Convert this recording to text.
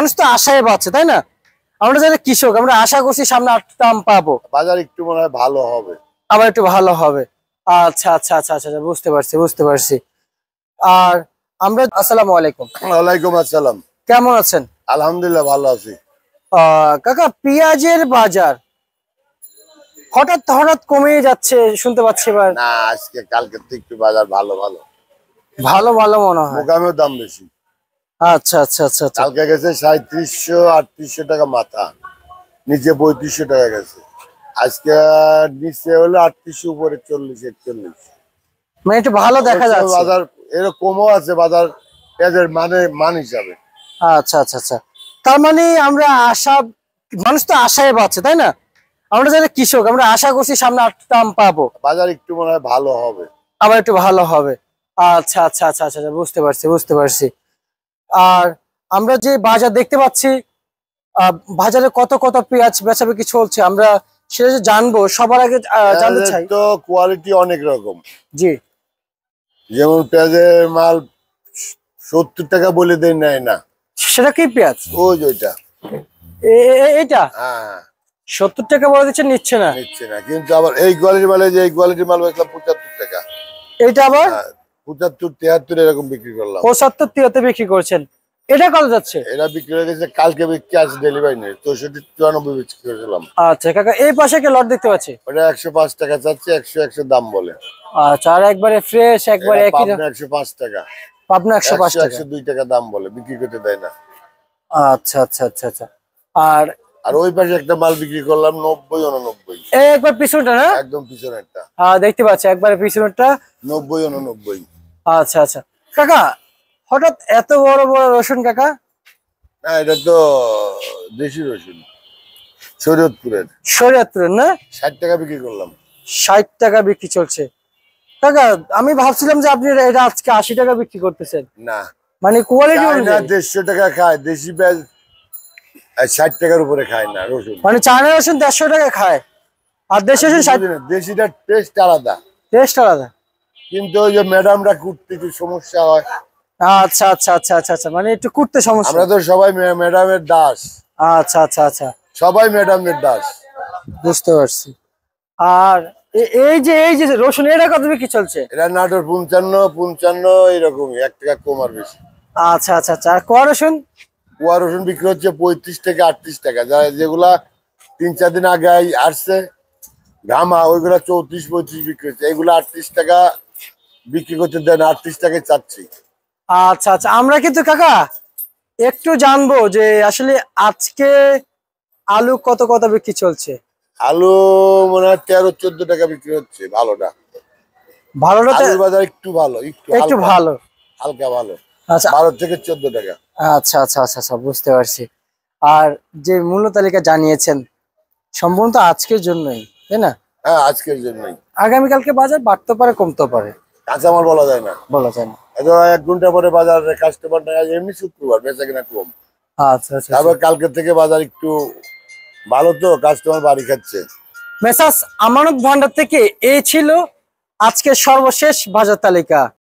মানুষ তো আশায় পাচ্ছে, তাই না? আমরা যারা কৃষক, আমরা আশা করছি সামনে দাম পাবো, বাজার একটু মনে হয় ভালো হবে, আবার একটু ভালো হবে। আচ্ছা আচ্ছা আচ্ছা আচ্ছা, বুঝতে পারছি বুঝতে পারছি। আর আমরা, আসসালামু আলাইকুম। ওয়ালাইকুম আসসালাম। কেমন আছেন? আলহামদুলিল্লাহ ভালো আছি। কাকা, পেঁয়াজের বাজার হঠাৎ হঠাৎ কমে যাচ্ছে শুনতে পাচ্ছি এবার। না, আজকে কালকে থেকে একটু বাজার ভালো ভালো ভালো ভালো মনে হয়। মোকামেও দাম বেশি। আচ্ছা আচ্ছা আচ্ছা আচ্ছা। কালকে গেছে 3700-3800 টাকা মাথা, নিচে 3500 টাকা গেছে। আজকে নিচে হলো 3800, উপরে 40-41। মানে একটু ভালো দেখা যাচ্ছে বাজার এরকমও আছে, বাজার পেঁয়াজের মান হিসাবে। আচ্ছা আচ্ছা আচ্ছা। তার মানে আমরা আশা, মানুষ তো আশায় পাচ্ছে, তাই না? আমরা যারা কৃষক, আমরা আশা করছি সামনে দাম পাবো, বাজার একটু মনে হয় ভালো হবে, আবার একটু ভালো হবে। আচ্ছা আচ্ছা আচ্ছা আচ্ছা, বুঝতে পারছি বুঝতে পারছি। আর আমরা যে বাজার দেখতে পাচ্ছি, বাজারে কত কত পেঁয়াজ বেচাবেচি চলছে, আমরা সেটা যে জানবো, সবার আগে জানতে চাই। তো কোয়ালিটি অনেক রকম। জি। যেমন পেঁয়াজের মাল 70 টাকা বলে দেয়, নেয় না। সেটা কি পেঁয়াজ? ওই যেটা, এটা হ্যাঁ 70 টাকা বলে দিচ্ছে, নিচ্ছে না। নিচ্ছে না, কিন্তু আবার এই কোয়ালিটির মাল, এই কোয়ালিটির মাল বেচলাম 75 টাকা। এটা আবার 75-73 এরকম বিক্রি করলাম। 75-73 বিক্রি করছেন। এটা কত যাচ্ছে? এরা বিক্রি হয়ে গেছে, কালকে বিক্রি আছে, ডেলিভারি নেই। 64-94 বিক্রি করেছিলাম। আচ্ছা কাকা, এই পাশে কি লট দেখতে পাচ্ছি? ওটা 105 টাকা চাচ্ছে, 100 দাম বলে। আচ্ছা, আর একবারে ফ্রেশ, একবারে একই। পাবনা 105 টাকা, পাবনা 105 টাকা, 102 টাকা দাম বলে, বিক্রি করতে দেয় না। আচ্ছা আচ্ছা আচ্ছা আচ্ছা। আর আর ওই পাশে একটা মাল বিক্রি করলাম 90-89। একবার পিছনটা না, একদম পিছনেরটা। দেখতে পাচ্ছি একবারে পিছনটা 90-89। আচ্ছা আচ্ছা। কাকা, হঠাৎ এত বড় বড় রসুন কাকা? না, এটা তো দেশি রসুন, শরীয়তপুরের। শরীয়তপুরের না? 60 টাকা বিক্রি করলাম। 60 টাকা বিক্রি চলছে। কাকা, আমি ভাবছিলাম যে আপনি এটা আজকে 80 টাকা বিক্রি করতেছেন। না, মানে কোয়ালিটি চায়না 150 টাকা খায়, দেশি পেঁয়াজ 60 টাকার উপরে খায় না রসুন। মানে চায়না রসুন 150 টাকা খায়, আর দেশি রসুন 60। দেশিটার টেস্ট আলাদা, টেস্ট আলাদা। কিন্তু ওই যে ম্যাডামরা কুটতে একটু সমস্যা হয়। আচ্ছা আচ্ছা আচ্ছা আচ্ছা আচ্ছা, মানে একটু কুটতে সমস্যা। আমরা তো সবাই ম্যাডামের দাস। আচ্ছা আচ্ছা আচ্ছা, সবাই ম্যাডামের দাস। বুঝতে পারছি। আর এই যে রসুন, এটা কত বিক্রি চলছে? এটা নাটোর 55 এরকমই, 1 টাকা কম আর বেশি। আচ্ছা আচ্ছা আচ্ছা। আর কোয়া রসুন? কুয়া রসুন বিক্রি হচ্ছে 35 থেকে 38 টাকা। যেগুলা 3-4 দিন আগে আসছে ঘামা, ওইগুলা 34-35 বিক্রি হচ্ছে। এগুলা 38 টাকা বিক্রি করতে দেন, 38 টাকায় চাচ্ছি। আচ্ছা আচ্ছা। আমরা কিন্তু কাকা একটু জানবো যে আসলে আজকে আলু কত কত বিক্রি চলছে? আলু মনে হয় 13-14 টাকা বিক্রি হচ্ছে ভালোটা। ভালোটা আলুর বাজার একটু ভালো, একটু ভালো, হালকা ভালো। আচ্ছা 12 থেকে 14 টাকা। আচ্ছা আচ্ছা আচ্ছা আচ্ছা, বুঝতে পারছি। আর যে মূল্য তালিকা জানিয়েছেন সম্পূর্ণ আজকের জন্যই, তাই না? হ্যাঁ, আজকের জন্যই। আগামীকালকে বাজার বাড়তে পারে, কমতে পারে, কাঁচামাল বলা যায় না, বলা যায় না। 1 ঘন্টা পরে বাজারে কাস্টমার নাই। এমনি শুক্রবার বেচা কিনা কম। আচ্ছা আচ্ছা। তারপর কালকে থেকে বাজার একটু ভালো, তো কাস্টমার বাড়ি খাচ্ছে। মেসাস আমানত ভান্ডার থেকে এই ছিল আজকের সর্বশেষ বাজার তালিকা।